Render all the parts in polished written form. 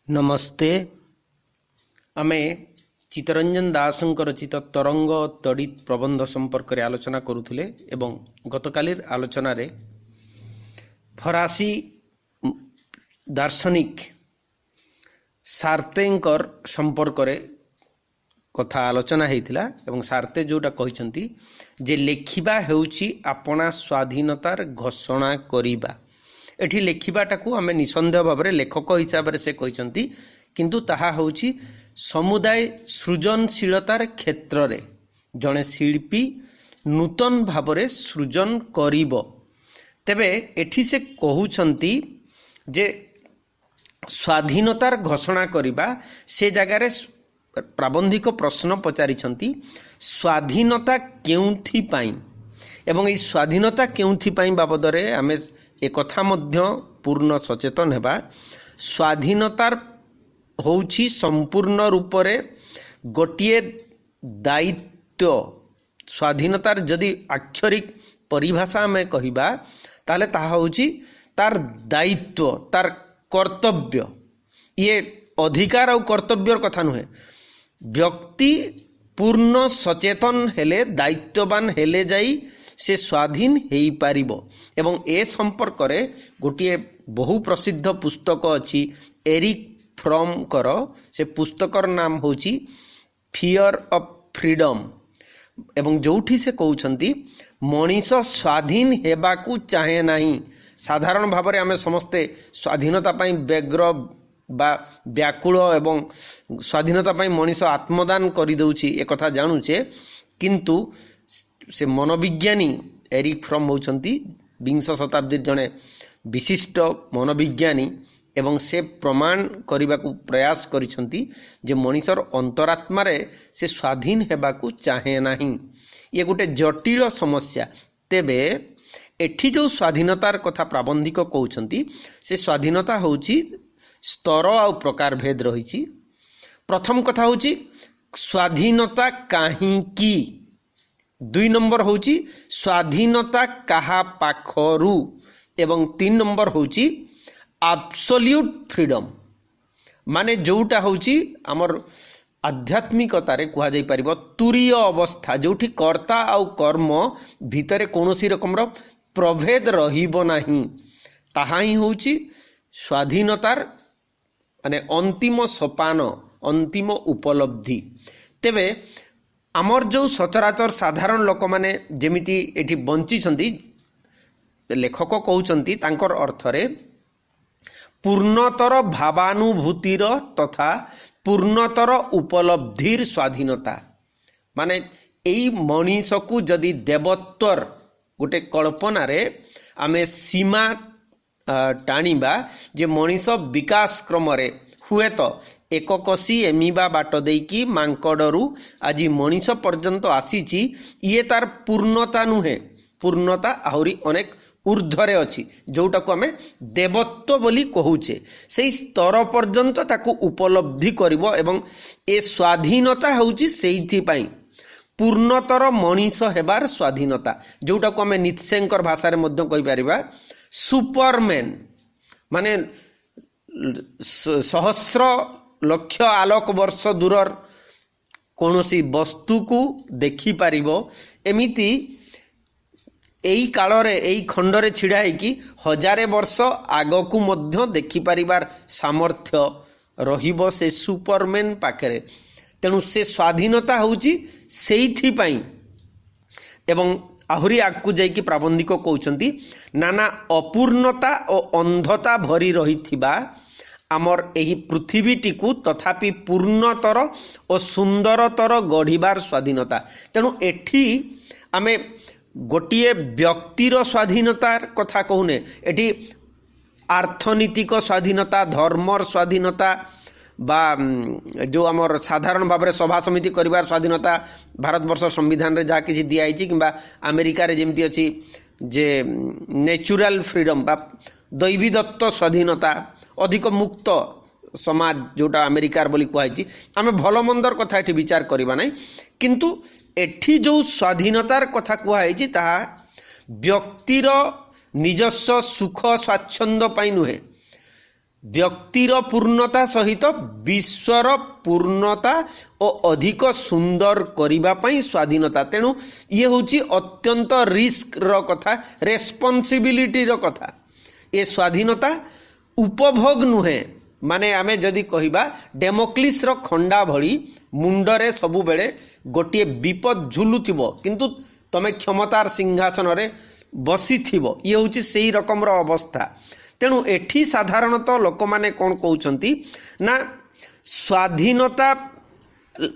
नमस्ते। आमे चित्तरंजन दासंकर रचित तरंग तड़ित प्रबंध संपर्क रे आलोचना करुथुले एवं गतकालीर आलोचना रे फरासी दार्शनिक सार्तेंकर संपर्क रे कथा आलोचना हेतिला एवं सार्ते जोटा कहिसंती जे लेखिबा हेउची आपणा स्वाधीनतार घोषणा करिबा। एठी लेखिबाटाकू आमे निसंदेह भाव में लेखक हिसाब से कहते किंतु ताहा होउची समुदाय सृजनशीलतार क्षेत्र रे जड़े शिल्पी नूतन भाव में सृजन करिबो। तेबे एठी से कहउछंती जे स्वाधीनतार घोषणा करिबा से जगार प्राबंधिक प्रश्न पचारिछंती स्वाधीनता केउथि पाई एवं ई स्वाधीनता केउथि पाई बाबद रे आमे एक कथा मध्य पूर्ण सचेतन हेबा। स्वाधीनतार होउछि संपूर्ण रूप रे गोटिए दायित्व। स्वाधीनतार जदि आक्षरिक परिभाषा में कहिबा ताले ताहा होउछि तार दायित्व, तार कर्तव्य। ये अधिकार और कर्तव्यर कथा नुहे। व्यक्ति पूर्ण सचेतन हेले दायित्ववान हेले जाई से स्वाधीन हेई पारिबो। एवं ए संपर्क रे गोटिए बहु प्रसिद्ध पुस्तक अछि एरिक फ्रॉम कर। से पुस्तकर नाम होछि फियर ऑफ फ्रीडम एवं जोठी से कहउछंती मनीष स्वाधीन हेबाकू चाहे नाही। साधारण भाव में आमे समस्ते स्वाधीनता पाई व्यग्र बा व्याकुल एवं स्वाधीनता पाई मनीष आत्मदान करि दउछि ए कथा जानुछे, किंतु से मनोविज्ञानी एरिक फ्रॉम होउछंती विंश शताब्दी जने विशिष्ट मनोविज्ञानी एवं से प्रमाण करने को प्रयास करिछंती जे मनीषर अंतरात्मा रे से स्वाधीन हेबाकू चाहे नाही। ये गोटे जटिल समस्या। तेबे एठी जो स्वाधीनतार कथा प्राबंधिक कहउछंती से स्वाधीनता होउची स्तर आ प्रकार भेद रहिछि। प्रथम कथा होउची स्वाधीनता काहींकी। 2 नंबर होउची स्वाधीनता काहा पाखरु एवं 3 नंबर होउची एब्सोल्यूट फ्रीडम। माने जोटा होउची हमर आध्यात्मिकता रे कुहा जाई परिबो तुरीय अवस्था, जोठी कर्ता आ कर्म भितरे कोनोसी रकमर प्रभेद रहिबो नाही। ताहा ही होउची स्वाधीनतार माने अंतिम सोपान, अंतिम उपलब्धि। तेबे आमर जो सचराचर साधारण लोक माने जेमिति एठी बंची छंती लेखक कहउछंती तांकर अर्थ रे पूर्णतर भावानुभूतिर तथा पूर्णतर उपलब्धिर स्वाधीनता। माने एई मनीष को जदि देवत्वर गोटे कल्पना रे आमे सीमा टाणीबा जे मनीष विकास क्रम रे हुए तो एक कसी एमिबा बाट देकी मांकड़रू आज मनीष पर्यंत आसीची। ये तार पूर्णता नुहे, पूर्णता आहुरी अनेक ऊर्ध्वरे अछि जोटा को आमे देवत्व बोली कहूचे। सेई स्तर पर्यंत ताकू उपलब्धि करिवो एवं ए स्वाधीनता होउची सेइथि पई पूर्णतर मनीष हेबार स्वाधीनता, जोटा को आमे नित्सेंकर भाषा रे मध्य कहि परिबा सुपरमैन। माने सहस्र लक्ष आलोक वर्ष दूरर कौनसी वस्तु को देखी पारिबो। एमिति एई काल रे एई खंड रे छिड़ा है कि हजारे वर्ष आग को मध्य देखी पारिबार सामर्थ्य रहिबो से सुपरमैन पाखरे। तेणु से स्वाधीनता होउची सेइथि पई। एवं आहुरी आगकू जाइकी प्राबंधिक कहउछंती नाना अपूर्णता और अंधता भरी रहिथिबा आमर एही पृथ्वीटी को तथापि पूर्णतर और सुंदरतर गढ़िबार स्वाधीनता। तेणु एठी आमे गोटिए व्यक्तिर स्वाधीनतार कथा कहूने, एठी आर्थनीतिक स्वाधीनता, धर्मर स्वाधीनता बा जो आमर साधारण भाव में सभा समिति करिबार स्वाधीनता भारतवर्ष संविधान रे जहाँ किसी दिया किंबा अमेरिका रे जेमती अछि जे नेचुरल फ्रीडम बा दैवीदत्त स्वाधीनता, अधिक मुक्त समाज जोटा अमेरिकार बोली कहछि। आमे भल मंदर कथा एठी विचार करबा नै, किंतु एठी जो स्वाधीनतार कथा कहछि ताहा व्यक्तिर निजस्व सुख स्वाच्छंद पाई नुहे। ବ୍ୟକ୍ତିର ପୂର୍ଣ୍ଣତା ସହିତ ବିଶ୍ୱର ପୂର୍ଣ୍ଣତା ଓ ଅଧିକ ସୁନ୍ଦର କରିବା ପାଇଁ ସ୍ୱାଧୀନତା। ତେଣୁ ଇଏ ହେଉଛି ଅତ୍ୟନ୍ତ ରିସ୍କର କଥା, ରେସ୍ପନ୍ସିବିଲିଟିର କଥା। ଏ ସ୍ୱାଧୀନତା ଉପଭୋଗ ନୁହେଁ। ମାନେ ଆମେ ଯଦି କହିବା ଡେମୋକ୍ଲିସର ଖଣ୍ଡା ଭଳି ମୁଣ୍ଡରେ ସବୁବେଳେ ଗୋଟିଏ ବିପଦ ଝୁଲୁଥିବ, କିନ୍ତୁ ତମେ କ୍ଷମତାର ସିଂହାସନରେ ବସିଥିବ, ଇଏ ହେଉଛି ସେଇ ରକମର ଅବସ୍ଥା। ତେଣୁ ଏଠି ସାଧାରଣତଃ ଲୋକମାନେ କ'ଣ କହୁଛନ୍ତି ନା, ସ୍ୱାଧୀନତା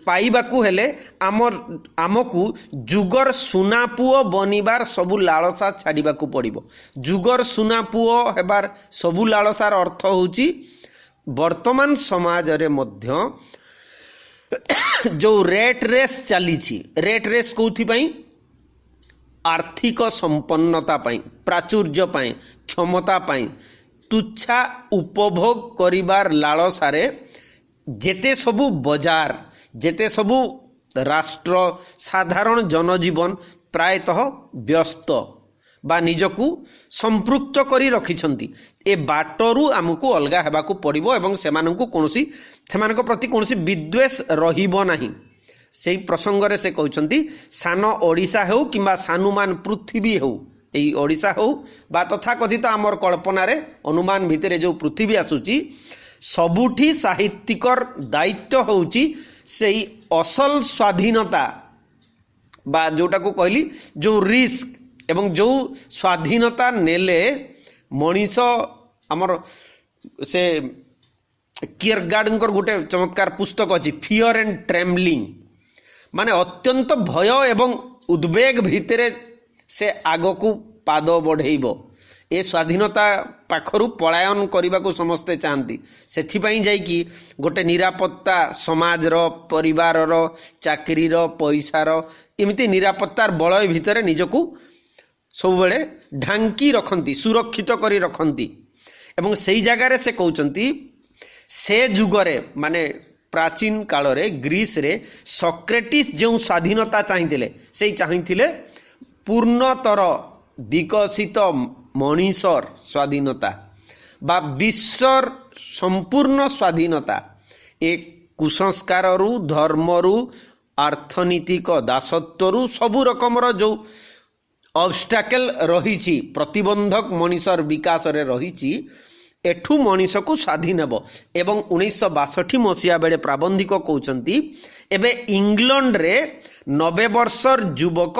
ପାଇବାକୁ ହେଲେ ଆମକୁ ଯୁଗର ସୁନାପୁଅ ବନିବାର ସବୁ ଲାଳସା ଛାଡ଼ିବାକୁ ପଡ଼ିବ। ଯୁଗର ସୁନାପୁଅ ହେବାର ସବୁ ଲାଳସାର ଅର୍ଥ ହେଉଛି ବର୍ତ୍ତମାନ ସମାଜରେ ମଧ୍ୟ ଯେଉଁ ରେଟ୍ ରେସ୍ ଚାଲିଛି, ରେଟ୍ ରେସ୍ କେଉଁଥିପାଇଁ? ଆର୍ଥିକ ସମ୍ପନ୍ନତା ପାଇଁ, ପ୍ରାଚୁର୍ଯ୍ୟ ପାଇଁ, କ୍ଷମତା ପାଇଁ, ତୁଚ୍ଛା ଉପଭୋଗ କରିବାର ଲାଳସାରେ ଯେତେ ସବୁ ବଜାର, ଯେତେ ସବୁ ରାଷ୍ଟ୍ର, ସାଧାରଣ ଜନଜୀବନ ପ୍ରାୟତଃ ବ୍ୟସ୍ତ ବା ନିଜକୁ ସମ୍ପୃକ୍ତ କରି ରଖିଛନ୍ତି। ଏ ବାଟରୁ ଆମକୁ ଅଲଗା ହେବାକୁ ପଡ଼ିବ ଏବଂ ସେମାନଙ୍କ ପ୍ରତି କୌଣସି ବିଦ୍ୱେଷ ରହିବ ନାହିଁ। ସେହି ପ୍ରସଙ୍ଗରେ ସେ କହୁଛନ୍ତି, ସାନ ଓଡ଼ିଶା ହେଉ କିମ୍ବା ସାନୁମାନ ପୃଥିବୀ ହେଉ, ଏଇ ଓଡ଼ିଶା ହେଉ ବା ତଥାକଥିତ ଆମର କଳ୍ପନାରେ ଅନୁମାନ ଭିତରେ ଯେଉଁ ପୃଥିବୀ ଆସୁଛି, ସବୁଠି ସାହିତ୍ୟିକର ଦାୟିତ୍ୱ ହେଉଛି ସେଇ ଅସଲ ସ୍ୱାଧୀନତା ବା ଯେଉଁଟାକୁ କହିଲି ଯେଉଁ ରିସ୍କ, ଏବଂ ଯେଉଁ ସ୍ୱାଧୀନତା ନେଲେ ମଣିଷ, ଆମର ସେ କିୟରଗାର୍ଡଙ୍କର ଗୋଟେ ଚମତ୍କାର ପୁସ୍ତକ ଅଛି, ଫିଅର ଆଣ୍ଡ ଟ୍ରେମ୍ବଲିଂ, ମାନେ ଅତ୍ୟନ୍ତ ଭୟ ଏବଂ ଉଦ୍ବେଗ ଭିତରେ ସେ ଆଗକୁ ପାଦ ବଢ଼େଇବ। ଏ ସ୍ୱାଧୀନତା ପାଖରୁ ପଳାୟନ କରିବାକୁ ସମସ୍ତେ ଚାହାନ୍ତି। ସେଥିପାଇଁ ଯାଇକି ଗୋଟେ ନିରାପତ୍ତା ସମାଜର, ପରିବାରର, ଚାକିରିର, ପଇସାର, ଏମିତି ନିରାପତ୍ତାର ବଳୟ ଭିତରେ ନିଜକୁ ସବୁବେଳେ ଢାଙ୍କି ରଖନ୍ତି, ସୁରକ୍ଷିତ କରି ରଖନ୍ତି। ଏବଂ ସେଇ ଜାଗାରେ ସେ କହୁଛନ୍ତି, ସେ ଯୁଗରେ ମାନେ ପ୍ରାଚୀନ କାଳରେ ଗ୍ରୀସରେ ସକ୍ରେଟିସ୍ ଯେଉଁ ସ୍ୱାଧୀନତା ଚାହିଁଥିଲେ, ସେଇ ଚାହିଁଥିଲେ ପୂର୍ଣ୍ଣତର ବିକଶିତ ମଣିଷର ସ୍ୱାଧୀନତା ବା ବିଶ୍ୱର ସମ୍ପୂର୍ଣ୍ଣ ସ୍ୱାଧୀନତା। ଏ କୁସଂସ୍କାରରୁ, ଧର୍ମରୁ, ଅର୍ଥନୀତିକ ଦାସତ୍ୱରୁ, ସବୁ ରକମର ଯେଉଁ ଅବଷ୍ଟାକେଲ ରହିଛି, ପ୍ରତିବନ୍ଧକ ମଣିଷର ବିକାଶରେ ରହିଛି, ଏଠୁ ମଣିଷକୁ ସ୍ୱାଧୀନ ହେବ। ଏବଂ 1962 ମସିହା ବେଳେ ପ୍ରାବନ୍ଧିକ କହୁଛନ୍ତି, ଏବେ ଇଂଲଣ୍ଡରେ 90 ବର୍ଷର ଯୁବକ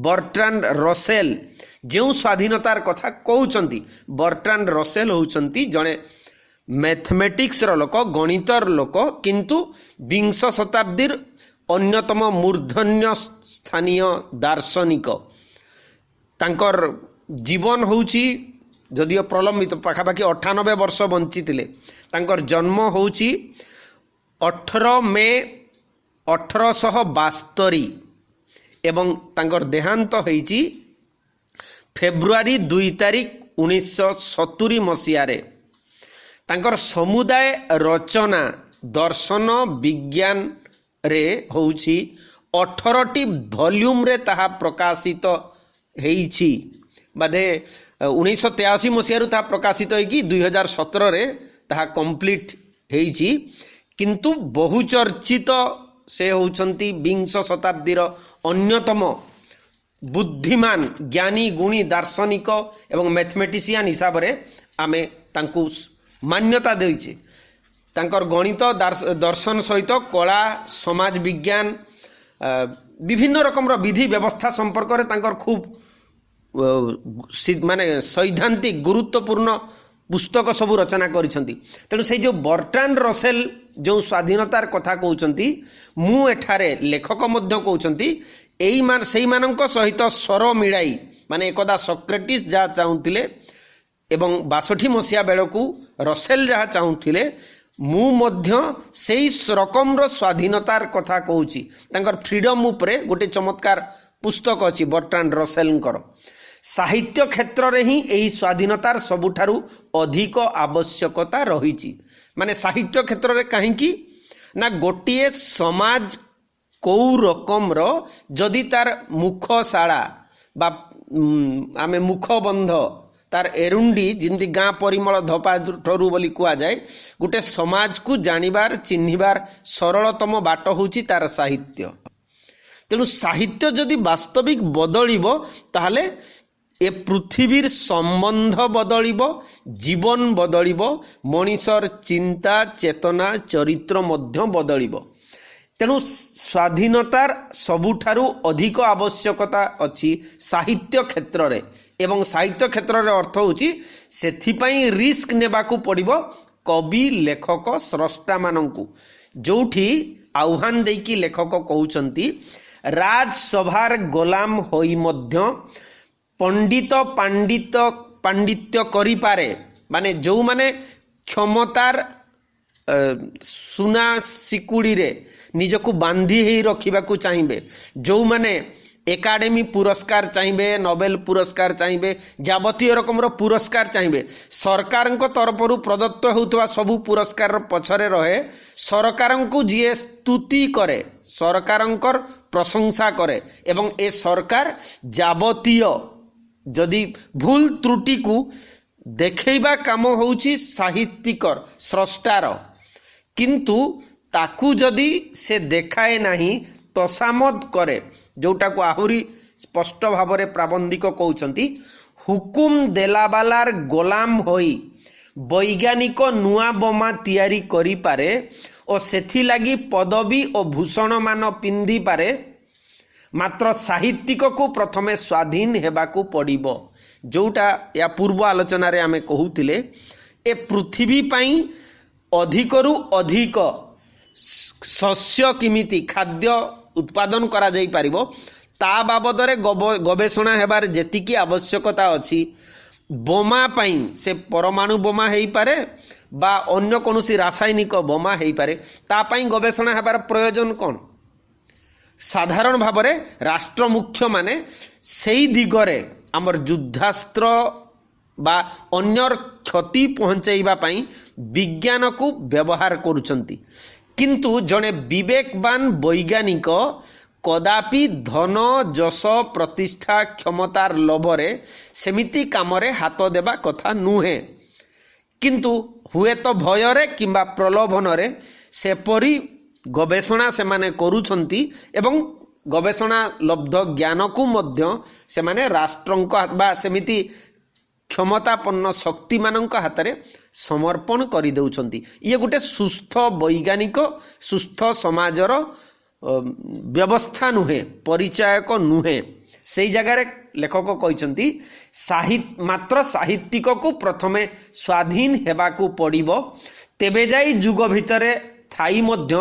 ବର୍ଟ୍ରାଣ୍ଡ ରସେଲ ଯେଉଁ ସ୍ୱାଧୀନତାର କଥା କହୁଛନ୍ତି, ବର୍ଟ୍ରାଣ୍ଡ ରସେଲ ହେଉଛନ୍ତି ଜଣେ ମ୍ୟାଥମେଟିକ୍ସର ଲୋକ, ଗଣିତର ଲୋକ, କିନ୍ତୁ ବିଂଶ ଶତାବ୍ଦୀର ଅନ୍ୟତମ ମୂର୍ଦ୍ଧନ୍ୟ ସ୍ଥାନୀୟ ଦାର୍ଶନିକ। ତାଙ୍କର ଜୀବନ ହେଉଛି ଯଦିଓ ପ୍ରଲମ୍ବିତ, ପାଖାପାଖି 98 ବର୍ଷ ବଞ୍ଚିଥିଲେ। ତାଙ୍କର ଜନ୍ମ ହେଉଛି 18 ମେ 1872 ଏବଂ ତାଙ୍କର ଦେହାନ୍ତ ହେଇଛି ଫେବୃଆରୀ 2 ତାରିଖ 1970 ମସିହାରେ। ତାଙ୍କର ସମୁଦାୟ ରଚନା ଦର୍ଶନ ବିଜ୍ଞାନରେ ହେଉଛି 18ଟି ଭଲ୍ୟୁମ୍ରେ ତାହା ପ୍ରକାଶିତ ହେଇଛି। ବୋଧେ 1983 ମସିହାରୁ ତାହା ପ୍ରକାଶିତ ହେଇକି 2017ରେ ତାହା କମ୍ପ୍ଲିଟ୍ ହେଇଛି। କିନ୍ତୁ ବହୁଚର୍ଚ୍ଚିତ ସେ ହେଉଛନ୍ତି ବିଂଶ ଶତାବ୍ଦୀର ଅନ୍ୟତମ ବୁଦ୍ଧିମାନ, ଜ୍ଞାନୀ, ଗୁଣୀ, ଦାର୍ଶନିକ ଏବଂ ମ୍ୟାଥମେଟିସିଆନ୍ ହିସାବରେ ଆମେ ତାଙ୍କୁ ମାନ୍ୟତା ଦେଇଛେ। ତାଙ୍କର ଗଣିତ, ଦର୍ଶନ ସହିତ କଳା, ସମାଜ ବିଜ୍ଞାନ, ବିଭିନ୍ନ ରକମର ବିଧି ବ୍ୟବସ୍ଥା ସମ୍ପର୍କରେ ତାଙ୍କର ଖୁବ୍ ମାନେ ସୈଦ୍ଧାନ୍ତିକ ଗୁରୁତ୍ୱପୂର୍ଣ୍ଣ ପୁସ୍ତକ ସବୁ ରଚନା କରିଛନ୍ତି। ତେଣୁ ସେଇ ଯେଉଁ ବର୍ଟ୍ରାଣ୍ଡ ରସେଲ ଯେଉଁ ସ୍ୱାଧୀନତାର କଥା କହୁଛନ୍ତି, ମୁଁ ଏଠାରେ ଲେଖକ ମଧ୍ୟ କହୁଛନ୍ତି ସେଇମାନଙ୍କ ସହିତ ସ୍ୱର ମିଳାଇ, ମାନେ ଏକଦା ସକ୍ରେଟିସ୍ ଯାହା ଚାହୁଁଥିଲେ ଏବଂ 62 ମସିହା ବେଳକୁ ରସେଲ ଯାହା ଚାହୁଁଥିଲେ, ମୁଁ ମଧ୍ୟ ସେଇ ରକମର ସ୍ୱାଧୀନତାର କଥା କହୁଛି। ତାଙ୍କର ଫ୍ରିଡମ୍ ଉପରେ ଗୋଟେ ଚମତ୍କାର ପୁସ୍ତକ ଅଛି ବର୍ଟ୍ରାଣ୍ଡ ରସେଲଙ୍କର। ସାହିତ୍ୟ କ୍ଷେତ୍ରରେ ହିଁ ଏହି ସ୍ୱାଧୀନତାର ସବୁଠାରୁ ଅଧିକ ଆବଶ୍ୟକତା ରହିଛି। ମାନେ ସାହିତ୍ୟ କ୍ଷେତ୍ରରେ କାହିଁକି ନା, ଗୋଟିଏ ସମାଜ କେଉଁ ରକମର ଯଦି ତାର ମୁଖଶାଳା ବା ଆମେ ମୁଖବନ୍ଧ तार एरुंडी जिंदी गाँ परिमल धपा ठरू बोली कुआ जाए गोटे समाज को जानिबार चिन्हिबार सरलतम बाट होची तार साहित्य। तेणु साहित्य जदि वास्तविक बदलिबो ताहले ए पृथ्वीर संबंध बदलिबो, जीवन बदलिबो, मनीषर चिंता चेतना चरित्र मध्य बदलिबो। तेणु स्वाधीनतार सबुठारु अधिक आवश्यकता अछि साहित्य क्षेत्र रे, एवं साहित्य क्षेत्र रे अर्थ होची सेथिपई रिस्क नेबाकू पड़िबो कवि लेखक स्रष्टा मानंकु, जोठी आह्वान देकी लेखक कहउचंती राजसभार गोलाम होई मध्य पंडित पांडित्य करि पारे, माने जो माने क्षमतार सुना सिकुड़ी रे निजको बांधी ही रखिबाकू चाहिए, जो माने एकाडेमी पुरस्कार चाहिए, नोबेल पुरस्कार चाहिए, जावतीय रकम पुरस्कार चाहिए, सरकार तरफरु प्रदत्त होउतवा सबु पुरस्कार पछरे रहे सरकार को जी स्तुति करे, सरकार प्रशंसा करे, एवं ए सरकार जावतीय जदि भूल त्रुटि को देखैबा काम होउची साहित्यिकर स्रष्टार, किंतु ताकू जदि से देखाए नहीं तसामद करे, जोटा को आहुरी स्पष्ट भाव में प्राबंधिक कहउचंती हुकुम देलाबालार गोलाम होई वैज्ञानिक नुआ बोमा तैयारी करि पारे और सेथि लागी पदवी और भूषण मान पिंधि पारे, मात्र साहित्यिक को प्रथमे स्वाधीन हेबाकू पड़िबो। जोटा या पूर्व आलोचना रे आमे कहूतिले ए पृथ्वी पाई अधिकरु अधिक शस्य किमिति खाद्य उत्पादन करा जाई पारिबो ता बाबदरे गवेषणा हेबार जेतिकी आवश्यकता अछि। बोमा पाई से परमाणु बोमा हेई पारे बा अन्य कोनोसी रासायनिक बोमा हेई पारे, ता पाई गवेषणा हेबार प्रयोजन कोन? साधारण भाव में राष्ट्र मुख्य माने सेई दिगरे आमर युद्धास्त्र बा अन्यर क्षति पहुंचाइबा पाई विज्ञान को व्यवहार करुचंती, किंतु जड़े विवेकवान वैज्ञानिक कदापि धन जश प्रतिष्ठा क्षमतार लोभरे सेमिति कामरे हाथ देबा कथा नुहे, किंतु हुए तो भयरे किंबा प्रलोभनरे सेपरी गवेषणा से माने करुछंती एवं गवेषणा लब्ध ज्ञान को मध्य से माने राष्ट्रंक बा सेमिति क्षमतापन्न शक्ति मानक हाथ में समर्पण कर देउछंती। ये गोटे सुस्थ वैज्ञानिक सुस्थ समाजर व्यवस्था नुहे, परिचायक नुहे। से जगार लेखक कहते साहित्य मात्र साहित्यिक को प्रथमे स्वाधीन हेबाकू पड़िबो, तेबे जाई जुग भितरे थाई मध्य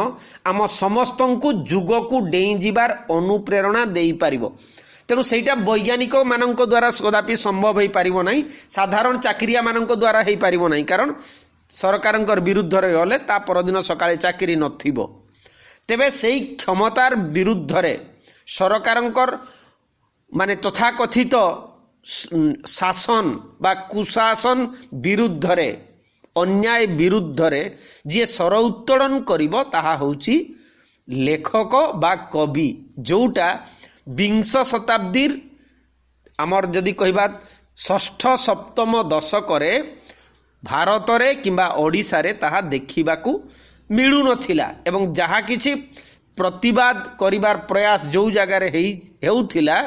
आम समस्त को जुग को डेई जिबार अनुप्रेरणा देई पारिबो। तेणु सेटा वैज्ञानिक मानक द्वारा कदापि संभव हो पारिबो नहीं, साधारण चाकरिया मानक द्वारा हो पारिबो नहीं, कारण सरकार विरुद्ध रे गले ता परदिन सकाळे चाकरी नथिबो। तेबे सेई क्षमतार विरुद्ध रे सरकारंकर माने तथाकथित शासन बा कुशासन विरुद्ध रे अन्याय विरुद्ध रे जे स्वर उत्तोलन करिबो ताहा होउची लेखक बा कवि, जोटा विंश शताब्दीर आमर जदि कहबा षष्ठ सप्तम दशक भारत रे किंबा ओडिशा रे ताहा देखिबाकू मिलू नथिला, एवं जहा किछि प्रतिवाद करिबार प्रयास जो जगार हेउथिला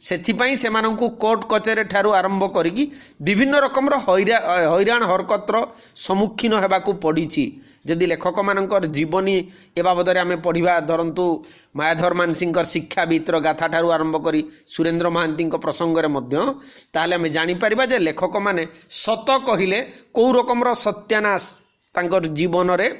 सेथिपाई सेमानंकु कोर्ट कचेरी ठारू आरंभ करिकी विभिन्न रकमर हैरान हरकतर सम्मुखीन हेबाकू पड़िछि। जदि लेखक मानकर जीवनी ए बाबदरे आमे पढ़िबा, धरंतु मायाधर मानसिंकर शिक्षावितर गाथा ठारू आरंभ करी सुरेंद्र महांती प्रसंग रे मध्य, ताहले आमे जानि परिबा जे लेखक माने सत कहिले को रकमर सत्यानाश तांकर जीवन रे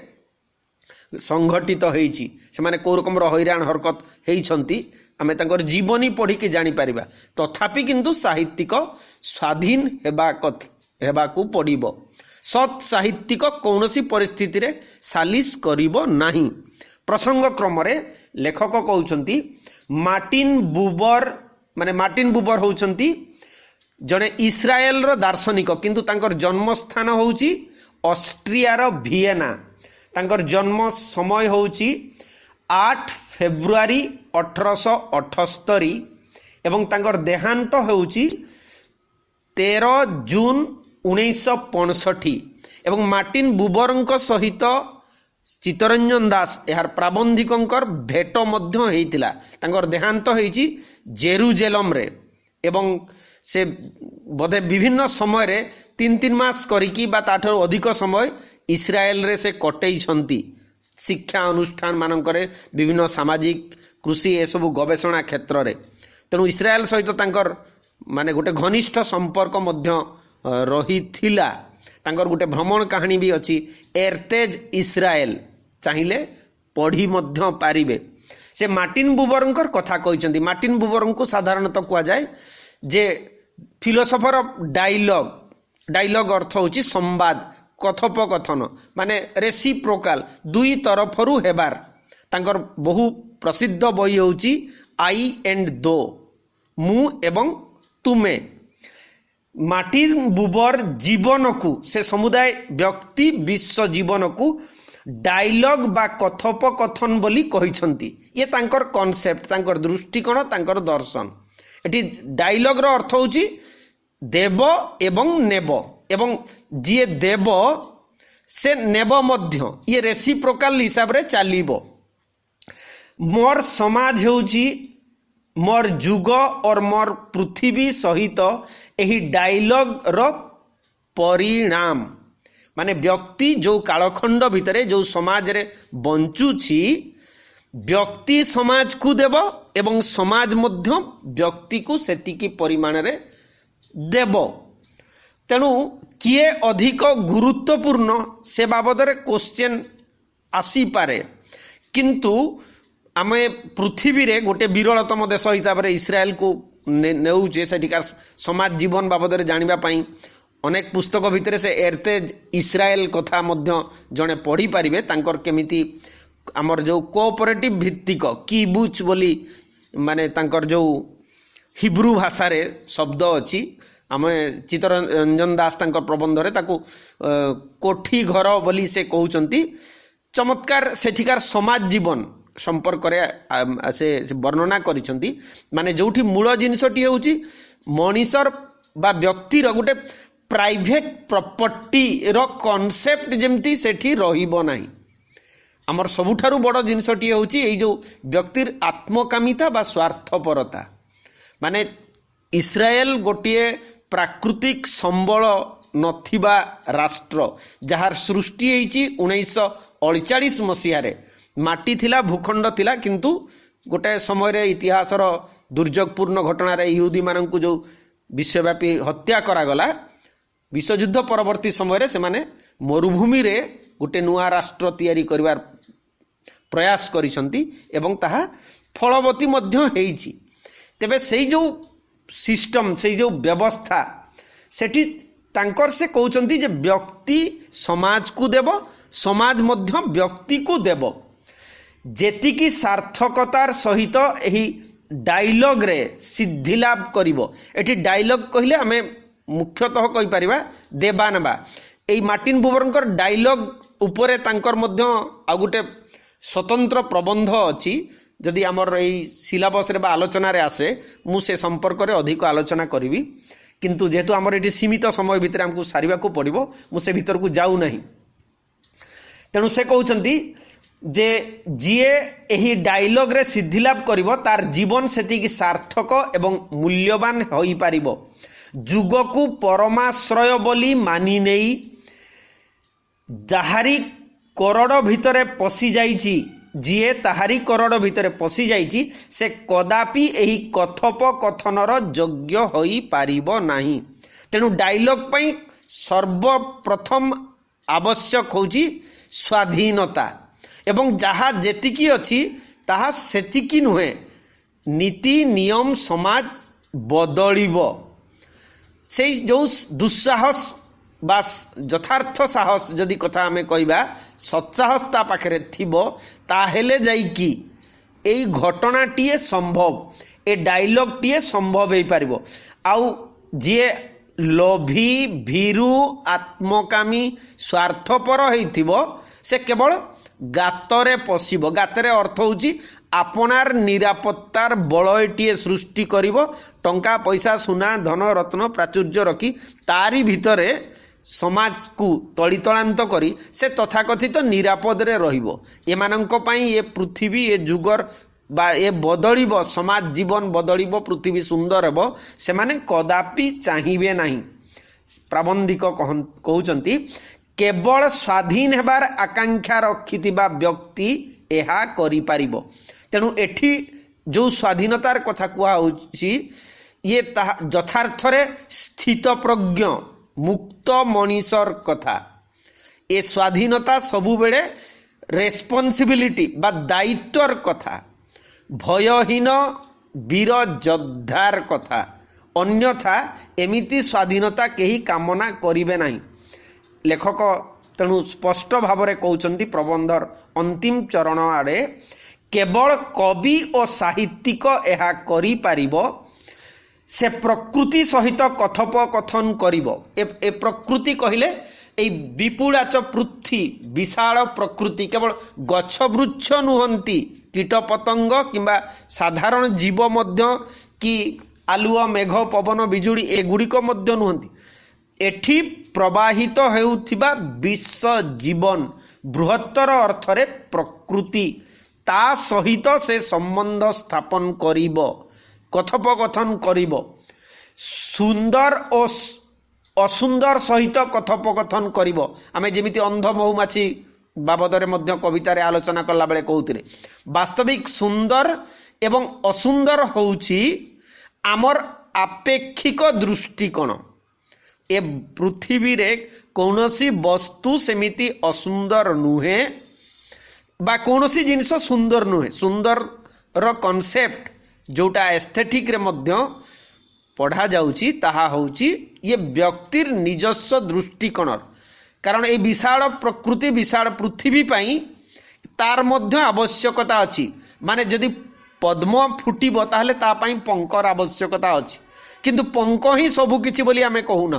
संघटित होईछि, से माने को रकमर हैरान हरकत हेइछंती आमे तांकर जीवनी पढ़ी के जानि परिबा। तथापि किंतु साहित्यिक स्वाधीन हेबाकू पड़िबो। सत साहित्यिक कौनसी परिस्थिति रे सालिस करिबो नाही। प्रसंग क्रम रे लेखक कहउछंती मार्टिन बुबर होउछंती जने इस्राएल रो दार्शनिक, किंतु तांकर जन्म स्थान होउची ऑस्ट्रिया रो वियेना। तांकर जन्म समय होउची 8 फेब्रुआरी 1878 एवं तांकर देहांत होउची 13 ଜୁନ 1965 ଏବଂ ମାର୍ଟିନ ବୁବରଙ୍କ ସହିତ ଚିତ୍ତରଞ୍ଜନ ଦାସ ଏହାର ପ୍ରାବନ୍ଧିକଙ୍କର ଭେଟ ମଧ୍ୟ ହେଇଥିଲା। ତାଙ୍କର ଦେହାନ୍ତ ହେଇଛି ଜେରୁଜେଲମରେ ଏବଂ ସେ ବୋଧେ ବିଭିନ୍ନ ସମୟରେ 3 ମାସ କରିକି ବା ତାଠାରୁ ଅଧିକ ସମୟ ଇସ୍ରାଏଲରେ ସେ କଟେଇଛନ୍ତି ଶିକ୍ଷା ଅନୁଷ୍ଠାନ ମାନଙ୍କରେ, ବିଭିନ୍ନ ସାମାଜିକ କୃଷି ଏସବୁ ଗବେଷଣା କ୍ଷେତ୍ରରେ। ତେଣୁ ଇସ୍ରାଏଲ ସହିତ ତାଙ୍କର ମାନେ ଗୋଟେ ଘନିଷ୍ଠ ସମ୍ପର୍କ ମଧ୍ୟ ରହିଥିଲା। ତାଙ୍କର ଗୋଟେ ଭ୍ରମଣ କାହାଣୀ ବି ଅଛି, ଏର୍ତେଜ ଇସ୍ରାଏଲ, ଚାହିଁଲେ ପଢ଼ି ମଧ୍ୟ ପାରିବେ। ସେ ମାର୍ଟିନ ବୁବରଙ୍କର କଥା କହିଛନ୍ତି। ମାର୍ଟିନ ବୁବରଙ୍କୁ ସାଧାରଣତଃ କୁହାଯାଏ ଯେ ଫିଲୋସଫର ଅଫ୍ ଡାଇଲଗ। ଡାଇଲଗ ଅର୍ଥ ହେଉଛି ସମ୍ବାଦ, କଥୋପକଥନ, ମାନେ ରେସିପ୍ରୋକାଲ, ଦୁଇ ତରଫରୁ ହେବାର। ତାଙ୍କର ବହୁ ପ୍ରସିଦ୍ଧ ବହି ହେଉଛି ଆଇ ଏଣ୍ଡ ଦୋ, ମୁଁ ଏବଂ ତୁମେ। ମାର୍ଟିନ ବୁବର ଜୀବନକୁ, ସେ ସମୁଦାୟ ବ୍ୟକ୍ତି ବିଶ୍ୱ ଜୀବନକୁ ଡାଇଲଗ ବା କଥୋପକଥନ ବୋଲି କହିଛନ୍ତି। ଇଏ ତାଙ୍କର କନସେପ୍ଟ, ତାଙ୍କର ଦୃଷ୍ଟିକୋଣ, ତାଙ୍କର ଦର୍ଶନ। ଏଠି ଡାଇଲଗର ଅର୍ଥ ହେଉଛି ଦେବ ଏବଂ ନେବ, ଏବଂ ଯିଏ ଦେବ ସେ ନେବ ମଧ୍ୟ। ଇଏ ରେସିପ୍ରୋକାଲ ହିସାବରେ ଚାଲିବ। ମୋର ସମାଜ ହେଉଛି ମୋର ଯୁଗ और ମୋର ପୃଥିବୀ ସହିତ ଏହି ଡାଇଲଗର ପରିଣାମ। ମାନେ ବ୍ୟକ୍ତି ଯେଉଁ କାଳଖଣ୍ଡ ଭିତରେ ଯେଉଁ ସମାଜରେ ବଞ୍ଚୁଛି, ବ୍ୟକ୍ତି ସମାଜକୁ ଦେବ ଏବଂ ସମାଜ ମଧ୍ୟ ବ୍ୟକ୍ତିକୁ ସେତିକି ପରିମାଣରେ ଦେବ। ତେଣୁ କିଏ ଅଧିକ ଗୁରୁତ୍ୱପୂର୍ଣ୍ଣ ସେ ବାବଦରେ କ୍ୱେଶ୍ଚନ୍ ଆସିପାରେ, କିନ୍ତୁ ଆମେ ପୃଥିବୀରେ ଗୋଟେ ବିରଳତମ ଦେଶ ହିସାବରେ ଇସ୍ରାଏଲକୁ ନେଉଛେ। ସେଠିକାର ସମାଜ ଜୀବନ ବାବଦରେ ଜାଣିବା ପାଇଁ ଅନେକ ପୁସ୍ତକ ଭିତରେ ସେ ଏର୍ତେଜ ଇସ୍ରାଏଲ କଥା ମଧ୍ୟ ଜଣେ ପଢ଼ିପାରିବେ। ତାଙ୍କର କେମିତି ଆମର ଯେଉଁ କୋଅପରେଟିଭ ଭିତ୍ତିକ କିବୁଚ ବୋଲି, ମାନେ ତାଙ୍କର ଯେଉଁ ହିବ୍ରୁ ଭାଷାରେ ଶବ୍ଦ ଅଛି, ଆମେ ଚିତ୍ତରଞ୍ଜନ ଦାସ ତାଙ୍କ ପ୍ରବନ୍ଧରେ ତାକୁ କୋଠି ଘର ବୋଲି ସେ କହୁଛନ୍ତି। ଚମତ୍କାର ସେଠିକାର ସମାଜ ଜୀବନ ସମ୍ପର୍କରେ ସେ ବର୍ଣ୍ଣନା କରିଛନ୍ତି। ମାନେ ଯେଉଁଠି ମୂଳ ଜିନିଷଟି ହେଉଛି ମଣିଷର ବା ବ୍ୟକ୍ତିର ଗୋଟେ ପ୍ରାଇଭେଟ ପ୍ରପର୍ଟିର କନସେପ୍ଟ ଯେମିତି ସେଠି ରହିବ ନାହିଁ। ଆମର ସବୁଠାରୁ ବଡ଼ ଜିନିଷଟି ହେଉଛି ଏଇ ଯେଉଁ ବ୍ୟକ୍ତିର ଆତ୍ମକାମିତା ବା ସ୍ୱାର୍ଥପରତା। ମାନେ ଇସ୍ରାଏଲ ଗୋଟିଏ ପ୍ରାକୃତିକ ସମ୍ବଳ ନଥିବା ରାଷ୍ଟ୍ର, ଯାହାର ସୃଷ୍ଟି ହେଇଛି 1948 ମସିହାରେ। ମାଟି ଥିଲା, ଭୂଖଣ୍ଡ ଥିଲା, କିନ୍ତୁ ଗୋଟାଏ ସମୟରେ ଇତିହାସର ଦୁର୍ଯୋଗପୂର୍ଣ୍ଣ ଘଟଣାରେ ଇହୁଦୀମାନଙ୍କୁ ଯେଉଁ ବିଶ୍ୱବ୍ୟାପୀ ହତ୍ୟା କରାଗଲା, ବିଶ୍ୱଯୁଦ୍ଧ ପରବର୍ତ୍ତୀ ସମୟରେ ସେମାନେ ମରୁଭୂମିରେ ଗୋଟେ ନୂଆ ରାଷ୍ଟ୍ର ତିଆରି କରିବାର ପ୍ରୟାସ କରିଛନ୍ତି ଏବଂ ତାହା ଫଳବତୀ ମଧ୍ୟ ହେଇଛି। ତେବେ ସେଇ ଯେଉଁ ସିଷ୍ଟମ, ସେଇ ଯେଉଁ ବ୍ୟବସ୍ଥା, ସେଠି ତାଙ୍କର ସେ କହୁଛନ୍ତି ଯେ ବ୍ୟକ୍ତି ସମାଜକୁ ଦେବ, ସମାଜ ମଧ୍ୟ ବ୍ୟକ୍ତିକୁ ଦେବ। ଯେତିକି ସାର୍ଥକତାର ସହିତ ଏହି ଡାଇଲଗରେ ସିଦ୍ଧି ଲାଭ କରିବ। ଏଠି ଡାଇଲଗ କହିଲେ ଆମେ ମୁଖ୍ୟତଃ କହିପାରିବା ଦେବା ନେବା। ଏଇ ମାର୍ଟିନ ବୁବରଙ୍କର ଡାଇଲଗ ଉପରେ ତାଙ୍କର ମଧ୍ୟ ଆଉ ଗୋଟେ ସ୍ୱତନ୍ତ୍ର ପ୍ରବନ୍ଧ ଅଛି। ଯଦି ଆମର ଏଇ ସିଲାବସରେ ବା ଆଲୋଚନାରେ ଆସେ, ମୁଁ ସେ ସମ୍ପର୍କରେ ଅଧିକ ଆଲୋଚନା କରିବି। କିନ୍ତୁ ଯେହେତୁ ଆମର ଏଠି ସୀମିତ ସମୟ ଭିତରେ ଆମକୁ ସାରିବାକୁ ପଡ଼ିବ, ମୁଁ ସେ ଭିତରକୁ ଯାଉନାହିଁ। ତେଣୁ ସେ କହୁଛନ୍ତି ଯେ ଯିଏ ଏହି ଡାଇଲଗରେ ସିଦ୍ଧିଲାଭ କରିବ, ତାର ଜୀବନ ସେତିକି ସାର୍ଥକ ଏବଂ ମୂଲ୍ୟବାନ ହୋଇପାରିବ। ଯୁଗକୁ ପରମାଶ୍ରୟ ବୋଲି ମାନି ନେଇ ଯାହାରି କରଡ଼ ଭିତରେ ପଶିଯାଇଛି, ଯିଏ ତାହାରି କରଡ଼ ଭିତରେ ପଶିଯାଇଛି, ସେ କଦାପି ଏହି କଥୋପକଥନର ଯୋଗ୍ୟ ହୋଇପାରିବ ନାହିଁ। ତେଣୁ ଡାଇଲଗ ପାଇଁ ସର୍ବପ୍ରଥମ ଆବଶ୍ୟକ ହେଉଛି ସ୍ୱାଧୀନତା, ଏବଂ ଯାହା ଯେତିକି ଅଛି ତାହା ସେତିକି ନୁହେଁ। ନୀତି ନିୟମ ସମାଜ ବଦଳିବ। ସେଇ ଯେଉଁ ଦୁଃସାହସ ବା ଯଥାର୍ଥ ସାହସ ଯଦି କଥା ଆମେ କହିବା, ସତ୍ସାହସ ତା ପାଖରେ ଥିବ, ତାହେଲେ ଯାଇକି ଏଇ ଘଟଣାଟିଏ ସମ୍ଭବ, ଏ ଡାଇଲଗଟିଏ ସମ୍ଭବ ହେଇପାରିବ। ଆଉ ଯିଏ लोभी भीरु आत्मकामी स्वार्थपर होइथिबो से केवल गातरे पशिब। गातरे अर्थ होउची आपनार निरापत्तार बलयटीए सृष्टि करिवो, टंका पैसा सुना धन रत्न प्राचुर्य रखी तारी भितरे समाज को तलितलांत करी से तथाकथित निरापद रे रहिबो। एमानंक पई ए पृथ्वी ए जुगर बा ए बदलिबो, समाज जीवन बदलिबो, पृथ्वी सुंदर हेबो, से माने कदापि चाहिबे नाही। प्राबंधिक कहउचंती केवल स्वाधीन हेबार आकांक्षा रखिथिबा व्यक्ति एहा करि पारिबो। तेणु एठी जो स्वाधीनतार कथा कुआ होउची ये यथार्थरे स्थित प्रज्ञ मुक्त मनीषर कथा। ए स्वाधीनता सबु बेले रेस्पॉन्सिबिलिटी बा दायित्वर कथा, भयहीन वीर योद्धार कथा। अन्यथा एमिति स्वाधीनता केही कामना करिवे नाही। लेखक तेणु स्पष्ट भाव में कहते प्रबंधर अंतिम चरण आड़े केवल कवि और साहित्यिक यह करि पारिबो, से प्रकृति सहित कथोपकथन करिबो। ए प्रकृति कहले ए विपुलाच पृथ्वी विशाल प्रकृति केवल गछ वृक्ष नुहंती, कीट पतंग किंबा साधारण जीव मध्य कि आलुआ मेघ पवन बिजुड़ी एगुड़िक मध्य नुहंती। एठी प्रवाहित हेउथिबा विश्व जीवन बृहत्तर अर्थरे प्रकृति ता सहित से संबंध स्थापन करिबो, कथोपकथन करिबो। सुंदर और असुंदर सहित कथोपकथन करिबो। आमे जेमिति अंध महुमाछी बाबदरे मध्य कवितार आलोचना कला बेले कहउतिले, वास्तविक सुंदर एवं असुंदर होउची आमर आपेक्षिक दृष्टिकोण। ए पृथ्वी रे कौनसी वस्तु सेमिति असुंदर नुहे बा कौनसी जिनिस सुंदर नुहे। सुंदर रो कॉन्सेप्ट जोटा एस्थेटिक रे मध्य पढ़ा जाउची ताहा होउची ये व्यक्तिर निजस्व दृष्टिकोण। कारण ए विशाल प्रकृति विशाल पृथ्वी पाई तार मध्य आवश्यकता अछि। माने जदि पद्म फुटिबो ताहले ता पाई पंकर आवश्यकता अछि, किंतु पंक ही सबु किछि बोली आमे कहूना।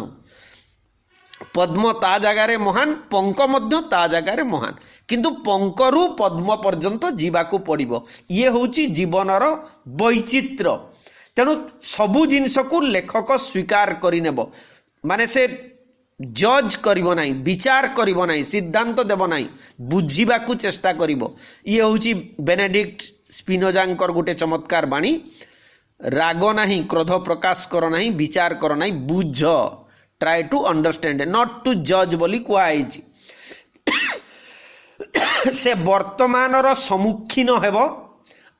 पद्म ता जगार महान, पंक मध्य ता जगार महान, किंतु पंकरु पद्म पर्यंत जीवाकू पड़िबो। ये होउची जीवनर वैचित्र्य। तेणु सबु जिनिस को लेखक स्वीकार करिनेबो, माने से जज करिबो नाही, विचार करिबो नाही, सिद्धांत देबो नाही, बुझिबाकू चेष्टा करिबो। ये होउची बेनेडिक्ट स्पिनोजांकर गोटे चमत्कार बाणी, राग नाही, क्रोध प्रकाश कर नाही, विचार कर नाही, बुझ, try to understand, not to जज बोली कुआइछि। से वर्तमानर सम्मुखीन हेबो,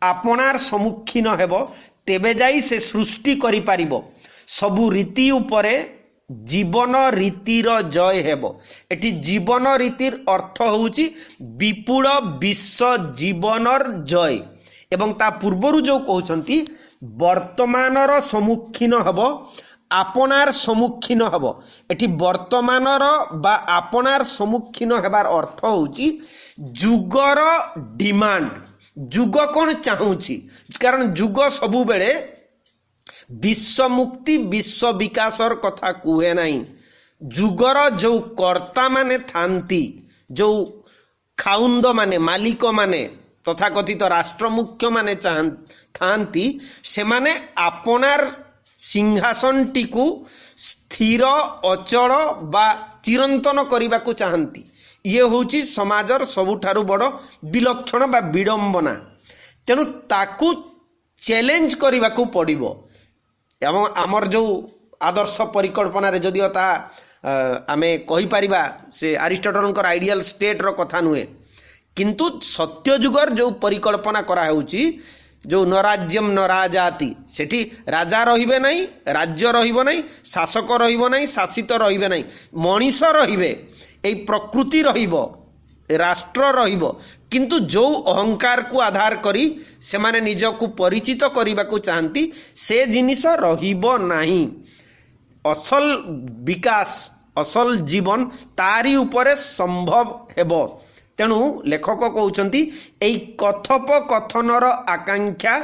आपनार सम्मुखीन हेबो, तेबे जाई से सृष्टि करि पारिबो। सबु रीति उपरे जीवन रीतिर जय हेबो। एटी जीवन रीतिर अर्थ होउची विपुल विश्व जीवनर जय। एवं ता पूर्वरु जो कहउछंती वर्तमानर सम्मुखीन हेबो, आपनार सम्मुखीन हेबो। एटी वर्तमानर बा आपनार सम्मुखीन हेबार अर्थ होउची जुगर डिमांड। जुग कौन चाहूची, कारण जुग सबु बेले विश्व मुक्ति विश्व विकासर कथा कुहे नाही। जुगर जो कर्ता माने थांती, जो खाउंद माने मालिक माने तथाकथित राष्ट्र मुख्य माने थांती, से माने आपनार सिंहासन टीकू स्थिर अचल बा चिरंतन करने को चाहती। ये होची समाजर सबुठारु बड़ विलक्षण बा विडंबना। तेणु ताकू चैलेंज करने को पड़िबो। एवं आमर जो आदर्श परिकल्पना रे जदिओ ता आमे कहि परिबा से अरिस्टोटलकर आइडियल स्टेट रो कथा नुहे, किंतु सत्य जुगर जो परिकल्पना करा होउची, जो न राज्यम न राजाति, सेठी राजा रहिबे नहीं, राज्य रहिबो नहीं, शासक रहिबो नहीं, शासित रहिबे नहीं, मनीष रहिबे, एई प्रकृति रहिबो, राष्ट्र रहिबो। किंतु जो अहंकार को आधार करी से माने निज को परिचित करने को चाहती, से जिनिस रहिबो नाही। असल विकास असल जीवन तारी उपरे संभव हेबो। तेणु लेखक कहउचंती एई कथोपकथनर आकांक्षा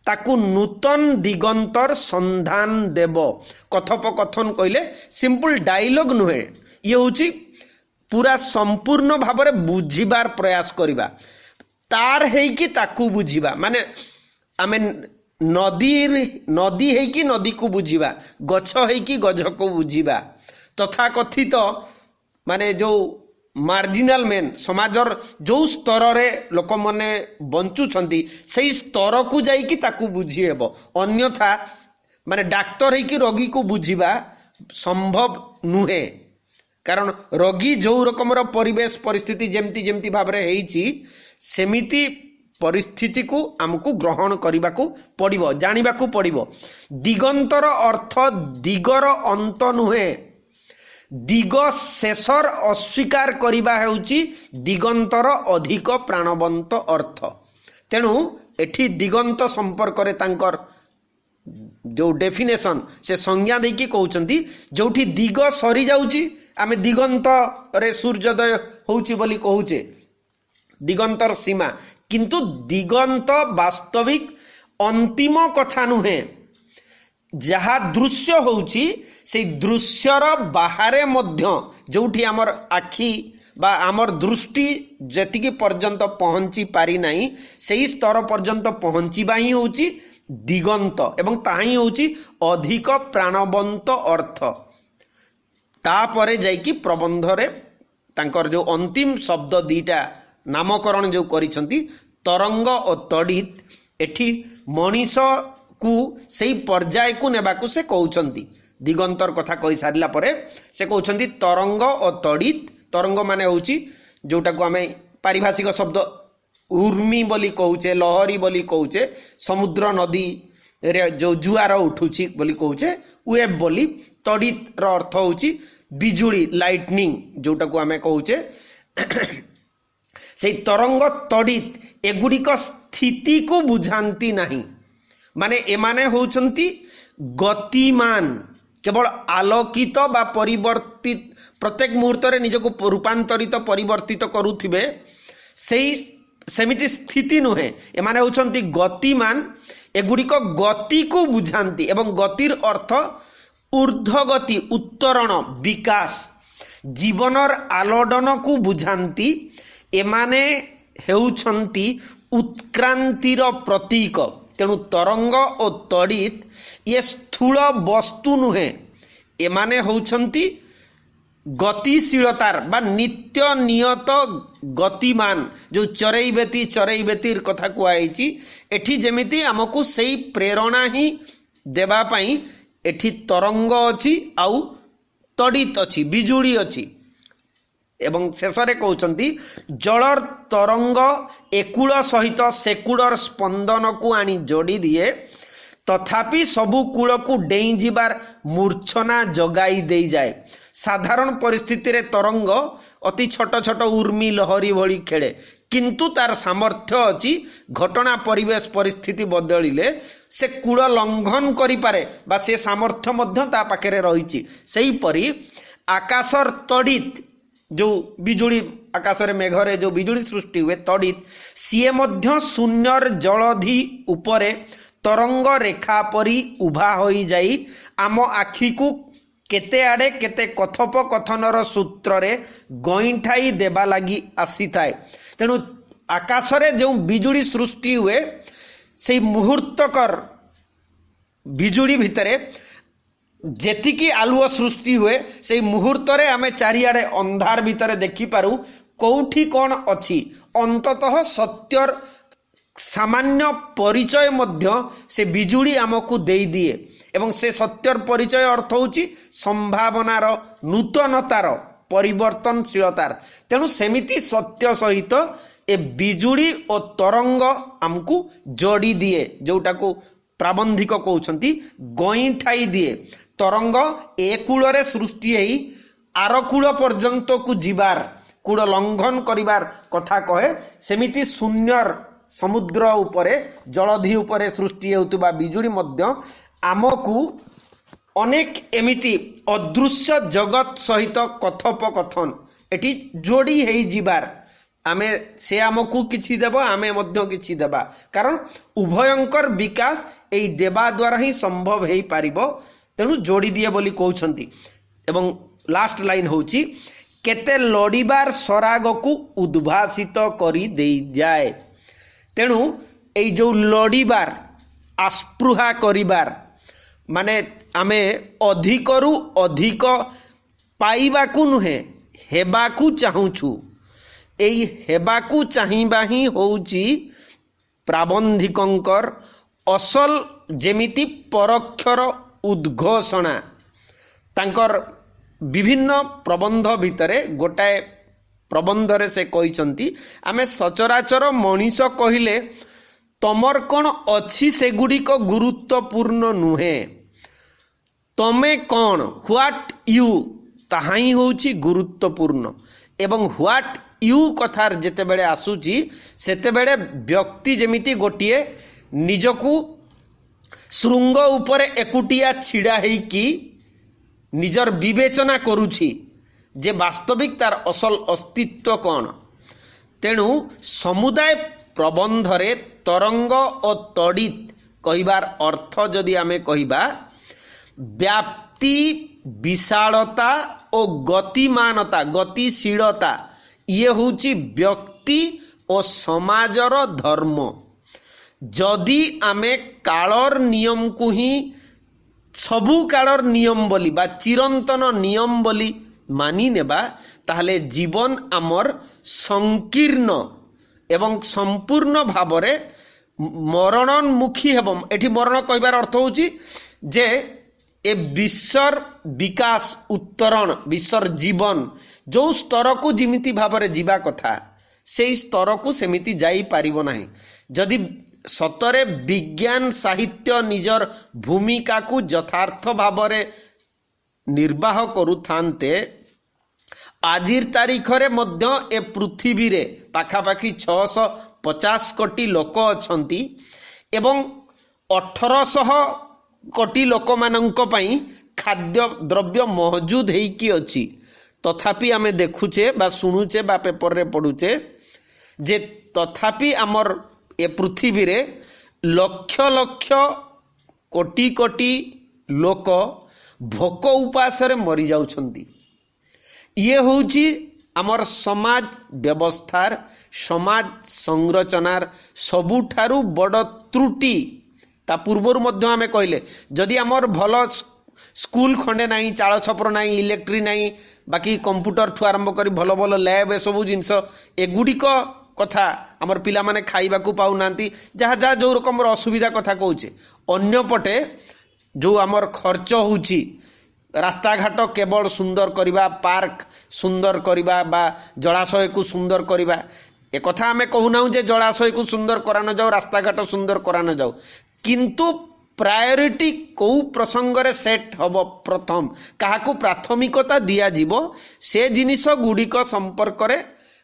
ताकू नूतन दिगंतर संधान देव। कथोपकथन कहले सिंपल डायलॉग नुहे, ये होची पूरा संपूर्ण भाव में बुझिबार प्रयास करिबा, तार है कि ताकू बुझिबा, माने आमे नदी है कि नदी को बुझिबा, गछ है कि गछ को बुझिबा, तथा कथित माने जो मार्जिनाल मेन समाजर जो स्तर रे लोक माने बंचुछंती सेई स्तर को जाई कि ताकू बुझी हेबो। अन्यथा माने डाक्टर है कि रोगी को बुझिबा संभव नुहे, कारण रोगी जो रकमर परिवेश परिस्थिति जेमती जेमती भाव में हेइची सेमिति परिस्थिति को आमको ग्रहण करने को पड़िबो, जानिबा को पड़िबो। दिगंतर अर्थ दिगर अंत नुहे, दिग शेषर अस्वीकार करिबा हेउची दिगंतर अधिक प्राणवंत अर्थ। तेणु एठी दिगंत संपर्क रे तांकर जो डेफिनेशन से संज्ञा देकी कहउचंती, जोठी दिग सरी जाउची आमे दिगंत रे सूर्योदय होउची बोली कहउचे, दिगंतर सीमा, किंतु दिगंत वास्तविक अंतिम कथा नुहे। जहा दृश्य होउची से दृश्यर बाहरे मध्य जोठी आमर आखि बा आमर दृष्टि जतिकी पर्यंत पहुंची पारी नाही सेही स्तर पर्यंत पहुंचीबा ही होउची दिगंत, एवं ताही होउची अधिक प्राणवंत अर्थ। तापरे जाइकी प्रबंध रे तांकर जो अंतिम शब्द दीटा नामकरण जो करिसंती तरंग और तड़ित, एठी मनीष को सही पर्याय को नेबाकू से कहउचंती। दिगंतर कथा कहि सारिला परे से कहउचंती तरंग और तड़ित। तरंग माने होउची जोटा को आमे पारिभाषिक शब्द उर्मी बोली कहउचे, लहरी बोली कहउचे, समुद्र नदी रे जो जुआर उठुची बोली कहउचे वेव बोली। तड़ित रो अर्थ होउची बिजुली लाइटनिंग जोटा को आमे कहउचे। से तरंग तड़ित एगुड़िक स्थिति को बुझाती नहीं, माने एमाने होउचंती गतिमान, केवल आलोकित बा परिवर्तित प्रत्येक मुहूर्त रे निजको रूपांतरित परिवर्तित करुथिबे सेही सेमिति स्थिति नुहे। एमाने होउचंती गतिमान, एगुड़िक गति को बुझाती एवं गतिर अर्थ ऊर्ध्वगति, उत्तरण, विकास, जीवनर आलोडन को बुझाती। एमाने हेउछंती उत्क्रांतिर प्रतीक। तेणु तरंग और तड़ित ये स्थूल वस्तु नुहे, एमाने होउछंती गतिशीलतार बा नित्य नियत गतिमान, जो चरई बेतीर कथा कुआईची एठी जेमिति आमको सेई प्रेरणा ही देबा पई एठी तरंग अछि आउ तड़ित अछि, बिजुली अछि। एवं शेषरे कहउचंती जलर तरंग एकुल सहित सेकुलर स्पंदन को आनी जोड़ी दिए, तथापि सबु कूल को डेई जिबार मूर्छना जगाई दे जाए। साधारण परिस्थिति रे तरंग अति छोट छोट उर्मी लहरी भली खेले, किंतु तार सामर्थ्य अछि घटना परिवेश परिस्थिति बदलिले से कूल लंघन करि पारे बा से सामर्थ्य मध्य ता पाखरे रहिछि। सेही परि आकाशर तड़ित जो बिजुली आकाश रे मेघरे जो बिजुली सृष्टि हुए तड़ित, सीए मध्य शून्यर जलधि उपरे तरंग रेखा परी उभा होई जाई आम आखि को केते आड़े केते कथोपकथनर सूत्र रे गईठाई देबा लगी आसी थाए। तेणु आकाश रे जो बिजुली सृष्टि हुए से मुहूर्तकर बिजुली भितरे जेतिकी आलुओ सृष्टि हुए से मुहूर्त रे आमे चारिआडे अंधार भितरे देखि पारू कोठी कौन अछि। अंततः सत्यर सामान्य परिचय मध्य से बिजुली आमको दे दिए एवं से सत्यर परिचय अर्थ होची संभावनार नूतनतार परिवर्तनशीलतार। तेणु सेमिति सत्य सहित ए बिजुली और तरंग आमको जोड़ी दिए, जोटा को प्राबंधिक कहउछंती गईठाई दिए। तरंग ए कूलरे सृष्टि हेई आर कूल पर्यंत को जीवार कूल लंघन करिवार कथा कहे, सेमिति शून्यर समुद्र उपरे जलधि उपरे सृष्टि हेउतबा बिजुली मध्य आमको अनेक एमिति अदृश्य जगत सहित कथोपकथन एटी जोड़ी हेई जीवार आमे से आमको किछि देब आमे मध्य किछि देबा कारण उभयंकर विकास एई देवा द्वारा ही संभव हेई पारिबो तेणु जोड़ी दिए बोली कहउछंती। एवं लास्ट लाइन होउची केते लड़ीबार सराग को उद्भासित करी देई जाए। तेणु एई जो लड़ीबार आस्पृहा करिबार माने आमे अधिकरु अधिक पाइबाकू नुहे हेबाकू चाहूछु एई हेबाकू चाहिबा ही होउची प्राबंधिकंकर असल जेमिति परोक्षर उद्घोषणा तांकर विभिन्न प्रबंध भितरे गोटाए प्रबंधरे से कहिसंती आमे सचराचर मनीष कहिले तमर कौन अच्छी सेगुड़िक गुरुत्वपूर्ण नुहे तमे कौन व्हाट यू ताहा ही होउची गुरुत्वपूर्ण एवं व्हाट यू कथार जेते बेले आसुची सेते बेले व्यक्ति जेमिति गोटिए निजकू श्रृंग उपरे एकुटिया छिड़ा हेई कि निजर विवेचना करुछि जे वास्तविक तार असल अस्तित्व कौन। तेणु समुदाय प्रबंधरे तरंग और तड़ित कहिबार अर्थ जदि आमे कहिबा व्याप्ति विशालता और गतिमानता गतिशीलता ये होची व्यक्ति और समाजर धर्म। जदि आमे कालर नियम को ही सबु कालर नियम बोली बा चिरंतन नियम बोली मानी नेबा ताहले जीवन आमर संकीर्ण एवं संपूर्ण भावरे मरणोन्मुखी हेबम। एठी मरण कहबार अर्थ होची जे ए विश्वर विकास उत्तरण विश्वर जीवन जो स्तर को जिमिति भावरे जीवा कथा से स्तर को सेमिति जाई पारिबो नाही। जदि सतरे विज्ञान साहित्य निजर भूमिका को यथार्थ भावरे निर्वाह करुथान्ते आजिर तारीखरे मध्य ए पृथ्वी रे पाखापाखि 650 कोटी लोक अछंती एवं 1800 कोटी लोक मानंक पई खाद्य द्रव्य मौजूद हेकी अछि। तथापि आमे देखुचे बा सुनुचे बा पेपर रे पढुचे जे तथापि आमर ए पृथ्वी रे लक्ष लक्ष कोटी कोटी लोक भोक उपास रे मरी जाउछंती। ये होउची आमर समाज व्यवस्थार समाज संरचनार सबुठारु बड़ त्रुटि। ता पूर्वर मध्य आमे कहले जदि आमर भल स्कूल खंडे नाही चाल छपर नाही इलेक्ट्री नाही बाकी कंप्यूटर ठु आरंभ करी भल भल लैब ए सब जिंस एगुड़िक कथा आमर पिला माने खाइबा को पाउ नांती जहा जहा जो रकम असुविधा कथा कहूचे। अन्य पटे जो आमर खर्च होउची रास्ता घाट केवल सुंदर करिबा पार्क सुंदर करिबा बा जलाशय को सुंदर करिबा ए कथा आमे कहूना जे जलाशय को सुंदर करानो जाऊ रास्ता घाट सुंदर करानो जाऊ किंतु प्रायोरिटी को प्रसंग रे सेट हबो प्रथम काहाकू प्राथमिकता दिया जीवो से जिनिस गुड़िक संपर्क रे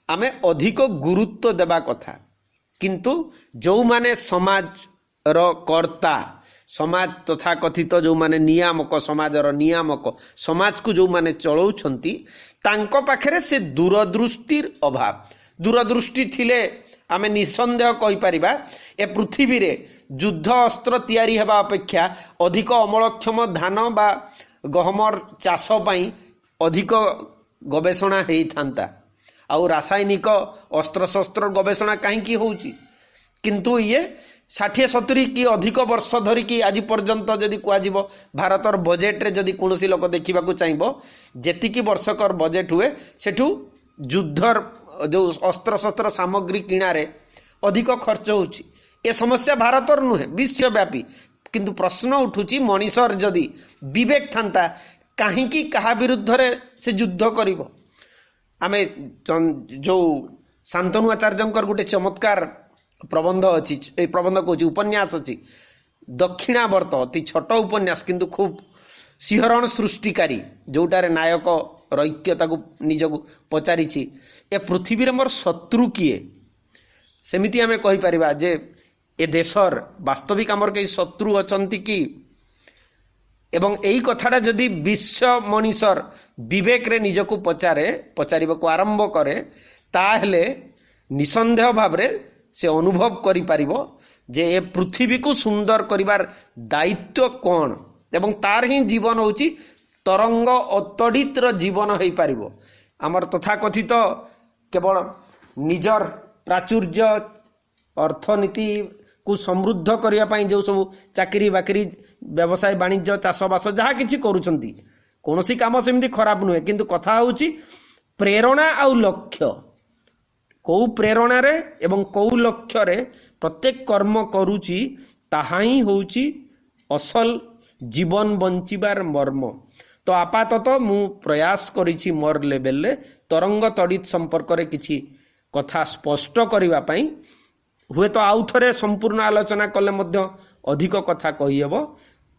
आमे अधिक गुरुत्व देबा कथा। किंतु जो माने समाज रो कर्ता समाज तथा कथित जो माने नियामक समाजर नियामक समाज को जो माने चलाउछंती तांको पाखरे से दूरदृष्टिर अभाव। दूरदृष्टि थिले आमे निसंदेह कहि परिबा ए पृथ्वी रे युद्ध अस्त्र तैयारी हेबा अपेक्षा अधिक अमलक्षम धान बा गहमर चाष पई अधिक गवेषणा हेई थांता आउ रासायनिक अस्त्र शस्त्र गवेषणा कहीं होउची। किंतु ये 60-70 की अधिक वर्ष धरिकी आज पर्यंत जदि कुआजिबो भारतर बजेट रे जदि कोनोसी लोक देखिबाकू चाहिबो जेतिकी वर्षकर बजेट हुए सेठू युद्धर जो अस्त्र शस्त्र सामग्री किणारे अधिक खर्च होउची। ए समस्या भारतर नुहे विश्वव्यापी। किंतु प्रश्न उठुची मनीषर जदि विवेक थांता काहींकी कहा विरुद्ध रे से युद्ध करिवो। आमे जो शांतनु आचार्यंकर गोटे चमत्कार प्रबंध अच्छी ए प्रबंध कहूँ उपन्यास अच्छी दक्षिणावर्त अति छोट उपन्यास किंतु खूब सिहरण सृष्टिकारी जोटारे नायक रैक्यता को निजक पचारि ए पृथ्वी मोर शत्रु किए सेमिति आमे कहि परिबा जे ए देशर वास्तविक आमर कई शत्रु अछंती कि एवं यही कथाटा जदि विश्व मनीषर विवेक रे निजको पचारे पचारिबा को आरंभ करे ताहले निसंदेह भाव से अनुभव करि जे ए पृथ्वी को सुंदर करिवार दायित्व कौन एवं तार ही जीवन होची तरंग अतड़ित जीवन हो पार आमर तथाकथित केवल निजर प्राचुर्य अर्थनीति को समृद्ध करने जो सब चाकरी बाकरी व्यवसाय वाणिज्य चाषबास जहाँ किसी करुँच कौन काम सेमती खराब नुहे किंतु कथा होची प्रेरणा आउ लक्ष्य कौ प्रेरणा रे एवं कौ लक्ष्य रे प्रत्येक कर्म करुची ताहा ही होची असल जीवन बंचिबार मर्म। तो आपातत मु प्रयास करिछि मोर लेवल ले तरंग तड़ित संपर्क रे किछि कथा स्पष्ट करबा पई हुए तो आउ थरे संपूर्ण आलोचना कले मध्य अधिक कथा कहि हेबो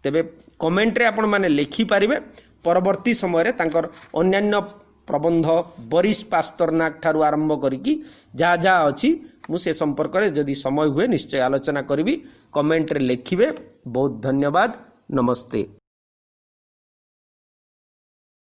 तेबे कमेंट रे आपण माने लिखि पारिबे परवर्ती समय रे तांकर अन्यान्य प्रबंध बोरिस पास्तरनाक ठारू आरंभ करिकी जा जा अछि मु से संपर्क रे जदि समय हुए निश्चय आलोचना करिवि कमेंट रे लिखिबे। बहुत धन्यवाद। नमस्ते।